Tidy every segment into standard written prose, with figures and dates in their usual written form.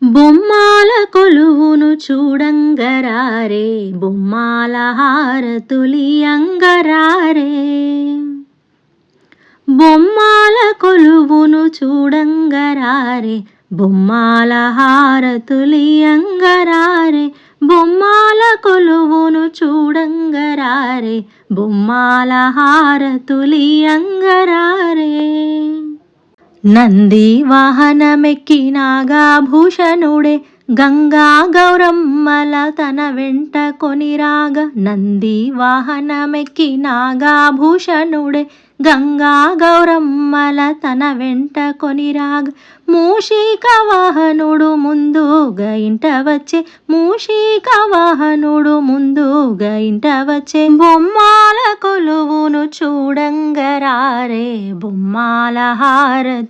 బొమ్మాల కొలువును చూడంగరారే, బొమ్మాల హారతులియంగరారే. బొమ్మాల కొలువును చూడంగరారే, బొమ్మాల హారతులియంగరారే. బొమ్మాల కొలువును చూడంగరారే, బొమ్మాల హారతులియంగరారే. నంది వాహనమెక్కినాగాభూషణుడే, గంగా గౌరమ్మల తన వెంట కొనిరాగ. నంది వాహనమెక్కినాగాభూషణుడే, గంగా గౌరమ్మల తన వెంట కొనిరాగ. మూషిక వాహనుడు ముందుగా ఇంట వచ్చే, మూషిక వాహనుడు ముందుగా ఇంట వచ్చే. బొమ్మాల కొలువును చూడంగరారే, బొమ్మాల హారతులియంగరారే.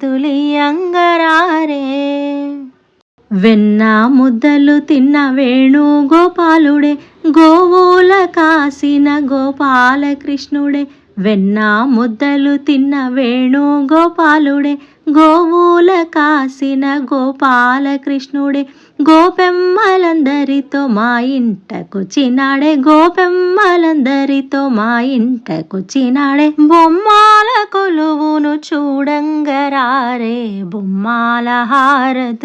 వెన్న ముద్దలు తిన్న వేణుగోపాలుడే, గోవుల కాసిన గోపాలకృష్ణుడే. వెన్న ముద్దలు తిన్న వేణుగోపాలుడే, గోవుల కాసిన గోపాలకృష్ణుడే. గోపెమ్మలందరితో మా ఇంటకొచ్చినాడే, గోపెమ్మలందరితో మా ఇంటకొచ్చినాడే. బొమ్మాల కొలువును చూడంగరారే, బొమ్మాల హారతులియంగరారే.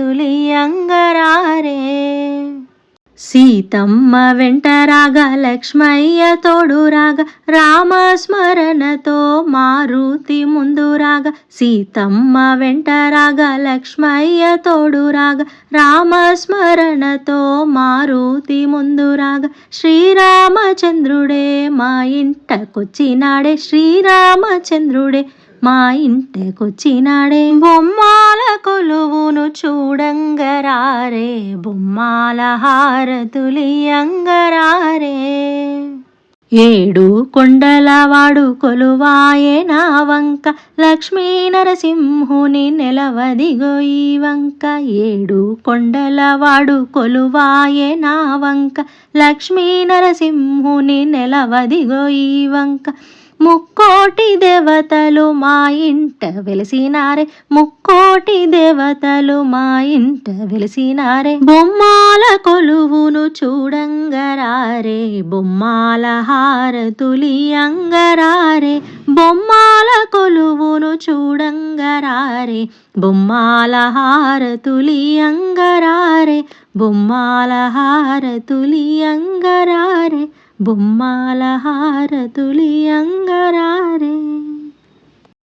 సీతమ్మ వెంట రాగ, లక్ష్మయ్య తోడు రాగ, రామస్మరణతో మారుతి ముందు రాగ. సీతమ్మ వెంట రాగ, లక్ష్మయ్య తోడు రాగ, రామస్మరణతో మారుతి ముందు రాగ. శ్రీరామచంద్రుడే మా ఇంటకొచ్చినాడే, శ్రీరామచంద్రుడే మా ఇంటకొచ్చినాడే. బొమ్మాల కొలువును చూడంగరారే, బొమ్మాల హారతులియంగరారే. ఏడు కొండలవాడు కొలువాయే నా వంక, లక్ష్మీ నరసింహుని నెలవదిగో ఈ వంక. ఏడు కొండలవాడు కొలువాయే నా వంక, లక్ష్మీ నరసింహుని నెలవదిగో ఈ వంక. ముక్కోటి దేవతలు మా ఇంట వెలిసినారే, ముక్కోటి దేవతలు మా ఇంట వెలిసినారే. బొమ్మాల కొలువును చూడంగరారే, బొమ్మాల హారతులియంగరారే. బొమ్మాల కొలువును చూడంగరారే, బొమ్మాల హారతులియంగరారే. బొమ్మాల హారతులియంగరారే, బొమ్మాల హారతులియంగరారే.